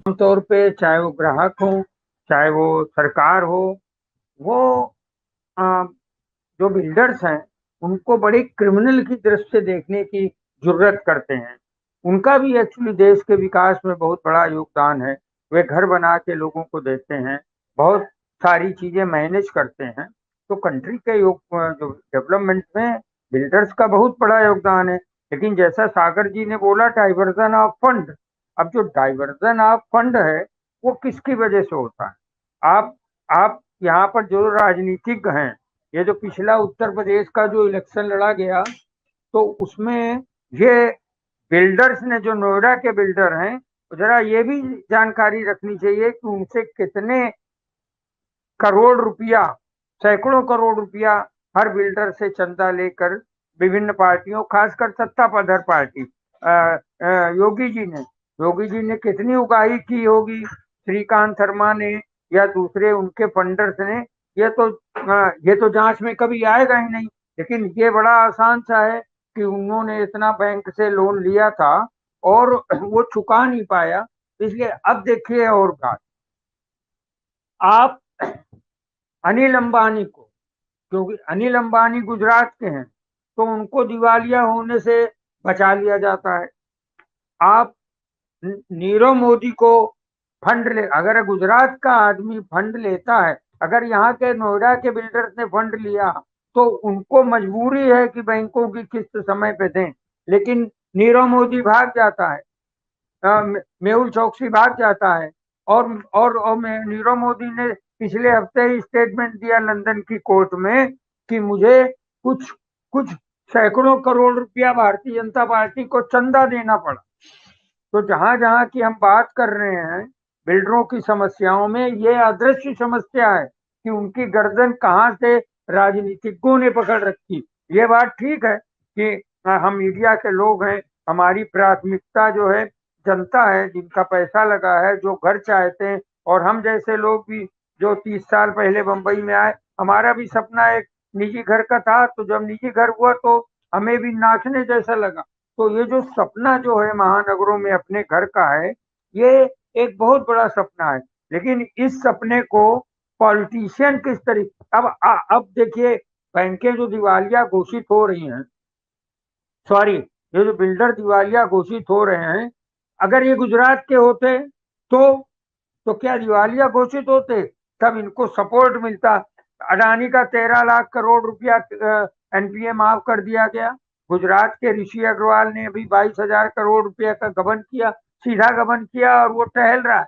आमतौर पे चाहे वो ग्राहक हो, चाहे वो सरकार हो, वो अ, जो बिल्डर्स हैं उनको बड़ी क्रिमिनल की दृष्टि से देखने की जरूरत करते हैं। उनका भी एक्चुअली देश के विकास में बहुत बड़ा योगदान है। वे घर बना के लोगों को देते हैं, बहुत सारी चीजें मैनेज करते हैं। तो कंट्री के जो डेवलपमेंट में बिल्डर्स का बहुत बड़ा योगदान है। लेकिन जैसा सागर जी ने बोला, डाइवर्जन ऑफ फंड। अब जो डाइवर्जन ऑफ फंड है वो किसकी वजह से होता है? आप आप यहाँ पर जो राजनीतिज्ञ हैं, ये जो पिछला उत्तर प्रदेश का जो इलेक्शन लड़ा गया, तो उसमें ये बिल्डर्स ने, जो नोएडा के बिल्डर हैं, जरा ये भी जानकारी रखनी चाहिए कि उनसे कितने करोड़ रुपया, सैकड़ों करोड़ रुपया हर बिल्डर से चंदा लेकर विभिन्न पार्टियों, खासकर सत्तापधर पार्टी योगी जी ने कितनी उगाही की होगी, श्रीकांत शर्मा ने या दूसरे उनके फंडर्स ने। ये तो जांच में कभी आएगा ही नहीं। लेकिन ये बड़ा आसान सा है कि उन्होंने इतना बैंक से लोन लिया था और वो चुका नहीं पाया, इसलिए अब देखिए। और बात, आप अनिल अंबानी को, क्योंकि अनिल अंबानी गुजरात के हैं, तो उनको दिवालिया होने से बचा लिया जाता है। आप नीरव मोदी को फंड ले, अगर गुजरात का आदमी फंड लेता है, अगर यहाँ के नोएडा के बिल्डर्स ने फंड लिया, तो उनको मजबूरी है कि बैंकों की किस्त समय पे दें। लेकिन नीरव मोदी भाग जाता है, मेहुल चौकसी भाग जाता है। और नीरव मोदी ने पिछले हफ्ते ही स्टेटमेंट दिया लंदन की कोर्ट में कि मुझे कुछ कुछ सैकड़ों करोड़ रुपया भारतीय जनता पार्टी को चंदा देना पड़ा। तो जहां जहां की हम बात कर रहे हैं बिल्डरों की समस्याओं में, ये अदृश्य समस्या है कि उनकी गर्दन कहां से राजनीतिज्ञों ने पकड़ रखी। ये बात ठीक है कि हम मीडिया के लोग हैं, हमारी प्राथमिकता जो है जनता है, जिनका पैसा लगा है, जो घर चाहते हैं। और हम जैसे लोग भी जो 30 साल पहले बंबई में आए, हमारा भी सपना एक निजी घर का था। तो जब निजी घर हुआ तो हमें भी नाचने जैसा लगा। तो ये जो सपना जो है महानगरों में अपने घर का है, ये एक बहुत बड़ा सपना है। लेकिन इस सपने को पॉलिटिशियन किस तरीके, अब देखिए, बैंकें जो दिवालिया घोषित हो रही हैं, सॉरी, ये जो बिल्डर दिवालिया घोषित हो रहे हैं, अगर ये गुजरात के होते तो तो क्या दिवालिया घोषित होते? तब इनको सपोर्ट मिलता। अडानी का 13 लाख करोड़ रुपया एनपीए माफ कर दिया गया। गुजरात के ऋषि अग्रवाल ने अभी 22,000 करोड़ रुपया का गबन किया, सीधा गबन किया, और वो टहल रहा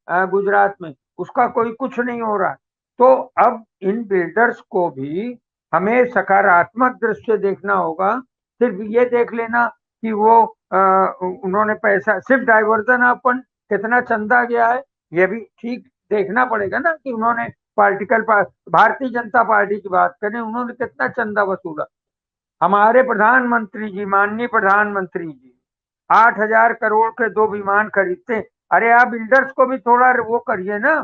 है गुजरात में, उसका कोई कुछ नहीं हो रहा। तो अब इन बिल्डर्स को भी हमें सकारात्मक दृष्टि से देखना होगा। सिर्फ ये देख लेना कि वो उन्होंने पैसा, सिर्फ डाइवर्जन ऑफ फंड, कितना चंदा गया है, ये भी ठीक देखना पड़ेगा ना कि उन्होंने भारतीय जनता पार्टी की बात करें, उन्होंने कितना चंदा वसूला। हमारे प्रधानमंत्री जी, माननीय प्रधानमंत्री जी 8,000 करोड़ के 2 विमान खरीदते हैं। अरे आप बिल्डर्स को भी थोड़ा वो करिए ना,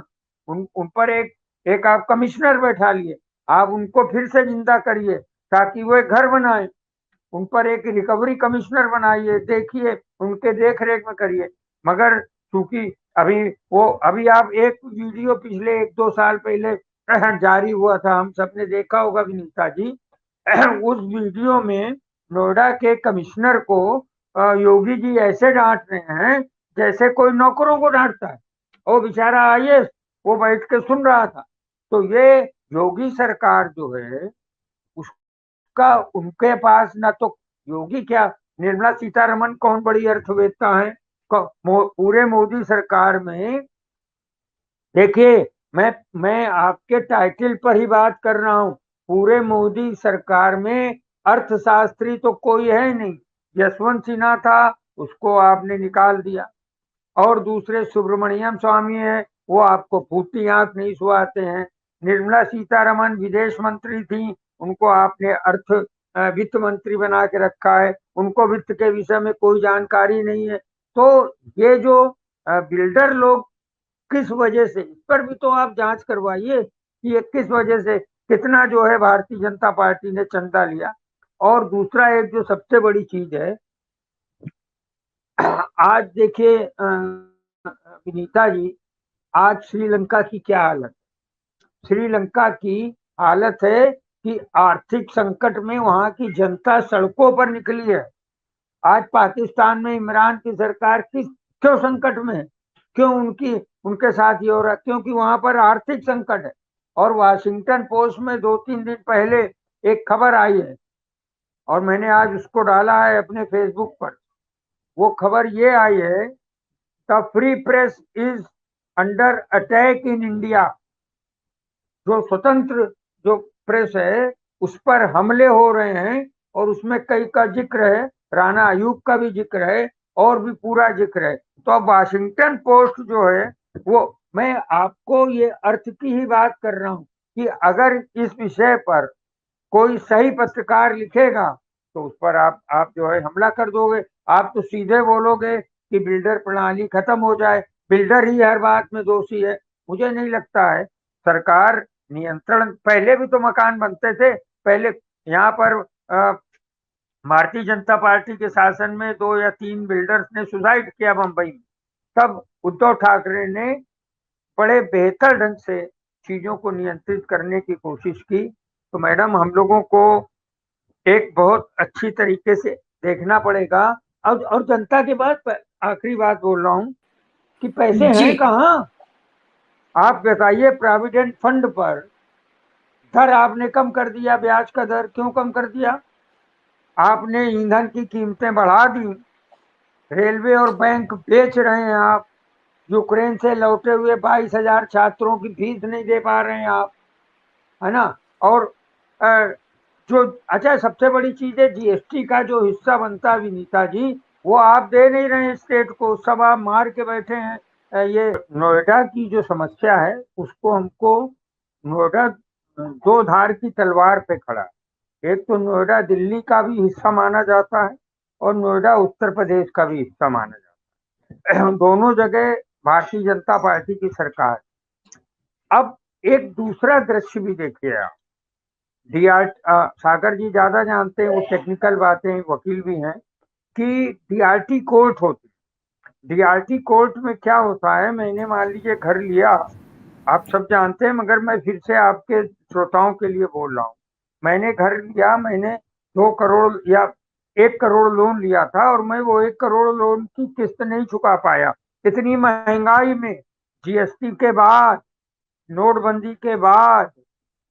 उन पर एक एक आप कमिश्नर बैठा लिए, आप उनको फिर से जिंदा करिए ताकि वो एक घर बनाए। उन पर एक रिकवरी कमिश्नर बनाइए, देखिए उनके देख रेख में करिए। मगर चूंकि अभी आप एक वीडियो पिछले 1-2 साल पहले जारी हुआ था, हम सबने देखा होगा विनीता जी। उस वीडियो में नोएडा के कमिश्नर को योगी जी ऐसे डांट रहे हैं जैसे कोई नौकरों को डांटता है। वो बेचारा आईएएस, वो बैठ के सुन रहा था। तो ये योगी सरकार जो है, उसका उनके पास ना तो, योगी क्या, निर्मला सीतारमन कौन बड़ी अर्थवेत्ता है पूरे मोदी सरकार में? देखिए, मैं आपके टाइटल पर ही बात कर रहा हूँ। पूरे मोदी सरकार में अर्थशास्त्री तो कोई है नहीं। यशवंत सिन्हा था, उसको आपने निकाल दिया। और दूसरे सुब्रमण्यम स्वामी है, वो आपको फूटी आंख नहीं सुहाते हैं। निर्मला सीतारमन विदेश मंत्री थी, उनको आपने वित्त मंत्री बना के रखा है, उनको वित्त के विषय में कोई जानकारी नहीं है। तो ये जो बिल्डर लोग किस वजह से, इस पर भी तो आप जांच करवाइए कि ये किस वजह से, कितना जो है भारतीय जनता पार्टी ने चंदा लिया। और दूसरा एक जो सबसे बड़ी चीज है, आज देखिए विनीता जी, आज श्रीलंका की क्या हालत? श्रीलंका की हालत है कि आर्थिक संकट में वहां की जनता सड़कों पर निकली है। आज पाकिस्तान में इमरान की सरकार किस क्यों संकट में है? क्यों उनके साथ ये हो रहा है? क्योंकि वहां पर आर्थिक संकट है। और वाशिंगटन पोस्ट में 2-3 दिन पहले एक खबर आई है, और मैंने आज उसको डाला है अपने फेसबुक पर। वो खबर ये आई है, the free press is under attack in India. जो स्वतंत्र जो प्रेस है उस पर हमले हो रहे हैं, और उसमें कई का जिक्र है, राणा अयूब का भी जिक्र है, और भी पूरा जिक्र है। तो अब वाशिंगटन पोस्ट जो है, वो, मैं आपको ये अर्थ की ही बात कर रहा हूं कि अगर इस विषय पर कोई सही पत्रकार लिखेगा तो उस पर आप जो है हमला कर दोगे। आप तो सीधे बोलोगे कि बिल्डर प्रणाली खत्म हो जाए, बिल्डर ही हर बात में दोषी है। मुझे नहीं लगता है। सरकार नियंत्रण, पहले भी तो मकान बनते थे। पहले यहाँ पर भारतीय जनता पार्टी के शासन में 2 या 3 बिल्डर्स ने सुसाइड किया मुंबई में। तब उद्धव ठाकरे ने बड़े बेहतर ढंग से चीजों को नियंत्रित करने की कोशिश की। तो मैडम, हम लोगों को एक बहुत अच्छी तरीके से देखना पड़ेगा। और जनता के बाद आखिरी बात बोल रहा हूँ कि पैसे जी। हैं कहाँ? आप बताइए, प्रोविडेंट फंड पर दर आपने कम कर दिया, ब्याज का दर क्यों कम कर दिया? आपने ईंधन की कीमतें बढ़ा दी, रेलवे और बैंक बेच रहे हैं आप, यूक्रेन से लौटे हुए 22,000 छात्रों की फीस नहीं दे पा रहे हैं आप, है ना? और अ, जो अच्छा, सबसे बड़ी चीज है, जीएसटी का जो हिस्सा बनता है विनीता जी, वो आप दे नहीं रहे हैं स्टेट को, सब आप मार के बैठे हैं। ये नोएडा की जो समस्या है उसको हमको, नोएडा दो धार की तलवार पे खड़ा है। एक तो नोएडा दिल्ली का भी हिस्सा माना जाता है, और नोएडा उत्तर प्रदेश का भी हिस्सा माना जाता है। दोनों जगह भारतीय जनता पार्टी की सरकार। अब एक दूसरा दृश्य भी देखिए आप। डीआर सागर जी ज्यादा जानते हैं, वो टेक्निकल बातें, वकील भी हैं, कि डीआरटी कोर्ट होती है। डीआरटी कोर्ट में क्या होता है, मैंने मान लीजिए घर लिया, आप सब जानते हैं मगर मैं फिर से आपके श्रोताओं के लिए बोल रहा हूँ। मैंने घर लिया, मैंने 2 करोड़ या 1 करोड़ लोन लिया था, और मैं वो 1 करोड़ लोन की किस्त नहीं चुका पाया। इतनी महंगाई में, जीएसटी के बाद, नोटबंदी के बाद,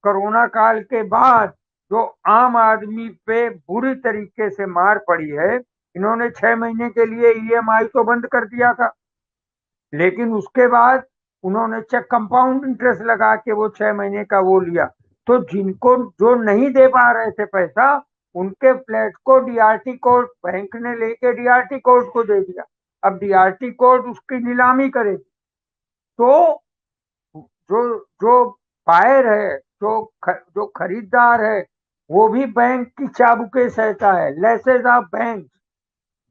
कोरोना काल के बाद, जो आम आदमी पे बुरी तरीके से मार पड़ी है। इन्होंने 6 महीने के लिए ईएमआई तो बंद कर दिया था, लेकिन उसके बाद उन्होंने चेक कंपाउंड इंटरेस्ट लगा के वो 6 महीने का वो लिया। तो जिनको जो नहीं दे पा रहे थे पैसा, उनके फ्लैट को डीआरटी कोर्ट, बैंक ने लेके डीआरटी कोर्ट को दे दिया। अब डीआरटी कोर्ट उसकी नीलामी करेगी। तो जो जो बायर है, जो खरीदार है, वो भी बैंक की चाबुके सहता है, लेसेस ऑफ बैंक,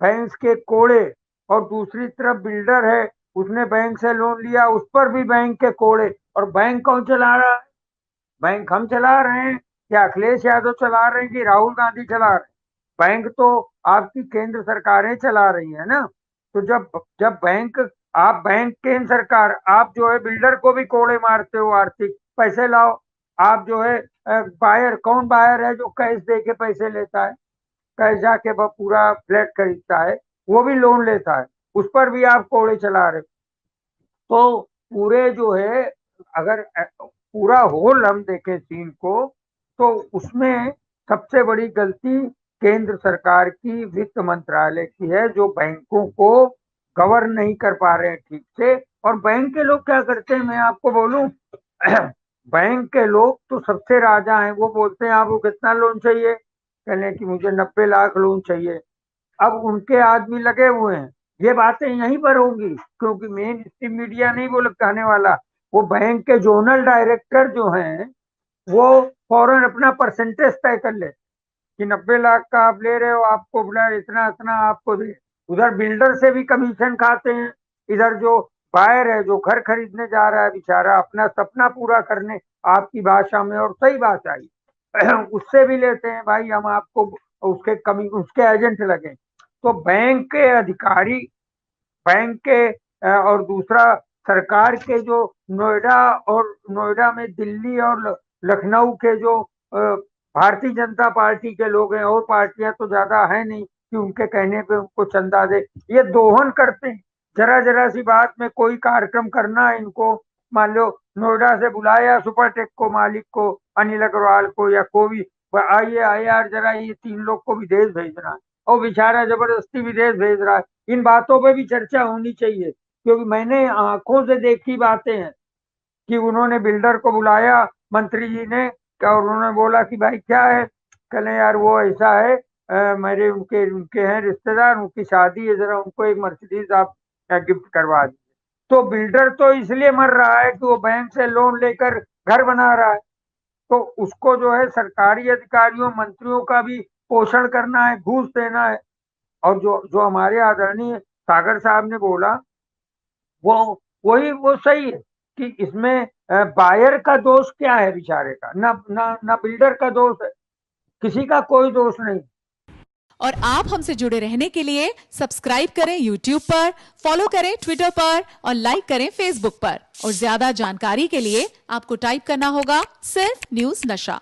बैंक के कोड़े। और दूसरी तरफ बिल्डर है, उसने बैंक से लोन लिया, उस पर भी बैंक के कोड़े। और बैंक कौन चला रहा है? बैंक हम चला रहे हैं, या अखिलेश यादव चला रहे हैं, कि राहुल गांधी चला रहे हैं? बैंक तो आपकी केंद्र सरकारें चला रही है ना। तो जब जब बैंक केंद्र सरकार, आप जो है बिल्डर को भी कोड़े मारते हो, आर्थिक पैसे लाओ। आप जो है बायर, कौन बायर है जो कैश दे के पैसे लेता है, कैश जाके पूरा फ्लैट खरीदता है, वो भी लोन लेता है, उस पर भी आप कोड़े चला रहे हो। तो पूरे जो है, अगर पूरा होल हम देखें सीन को, तो उसमें सबसे बड़ी गलती केंद्र सरकार की, वित्त मंत्रालय की है, जो बैंकों को गवर्न नहीं कर पा रहे हैं ठीक से। और बैंक के लोग क्या करते हैं, मैं आपको बोलूं, बैंक के लोग तो सबसे राजा हैं। वो बोलते हैं आपको कितना लोन चाहिए, कहने कि मुझे 90 लाख लोन चाहिए। अब उनके आदमी लगे हुए हैं, ये बातें यहीं पर होंगी, क्योंकि मेन स्ट्रीम मीडिया नहीं वो लोग कहने वाला। वो बैंक के जोनल डायरेक्टर जो हैं, वो फौरन अपना परसेंटेज तय कर ले कि 90 लाख का आप ले रहे हो, आपको बोला इतना इतना आपको दे। उधर बिल्डर से भी कमीशन खाते हैं, इधर जो बायर है, जो घर खरीदने जा रहा है बेचारा अपना सपना पूरा करने, आपकी भाषा में और सही भाषा आई, उससे भी लेते हैं, भाई हम आपको उसके एजेंट लगे। तो बैंक के अधिकारी, बैंक के और दूसरा सरकार के जो नोएडा में दिल्ली और लखनऊ के जो भारतीय जनता पार्टी के लोग हैं, और पार्टियां तो ज्यादा है नहीं कि उनके कहने पे उनको चंदा दे, ये दोहन करते हैं। जरा जरा सी बात में कोई कार्यक्रम करना है इनको, मान लो नोएडा से बुलाया सुपरटेक को, मालिक को, अनिल अग्रवाल को, या कोई, आइए आइए यार जरा ये 3 लोग को विदेश भेजना है, और बेचारा जबरदस्ती विदेश भेज रहा है। इन बातों पे भी चर्चा होनी चाहिए, क्योंकि मैंने आंखों से देखी बातें हैं कि उन्होंने बिल्डर को बुलाया मंत्री जी ने, और उन्होंने बोला कि भाई क्या है, कहले यार वो ऐसा है, मेरे उनके उनके हैं रिश्तेदार, उनकी शादी है, जरा उनको एक मर्सिडीज आप गिफ्ट करवा दीजिए। तो बिल्डर तो इसलिए मर रहा है कि वो बैंक से लोन लेकर घर बना रहा है, तो उसको जो है सरकारी अधिकारियों मंत्रियों का भी पोषण करना है, घूस देना है। और जो जो हमारे आदरणीय सागर साहब ने बोला, वो वो सही है कि इसमें बायर का दोष क्या है बेचारे का, ना बिल्डर का दोष है, किसी का कोई दोष नहीं। और आप हमसे जुड़े रहने के लिए सब्सक्राइब करें YouTube पर, फॉलो करें ट्विटर पर और लाइक करें Facebook पर। और ज्यादा जानकारी के लिए आपको टाइप करना होगा सिर्फ न्यूज नशा।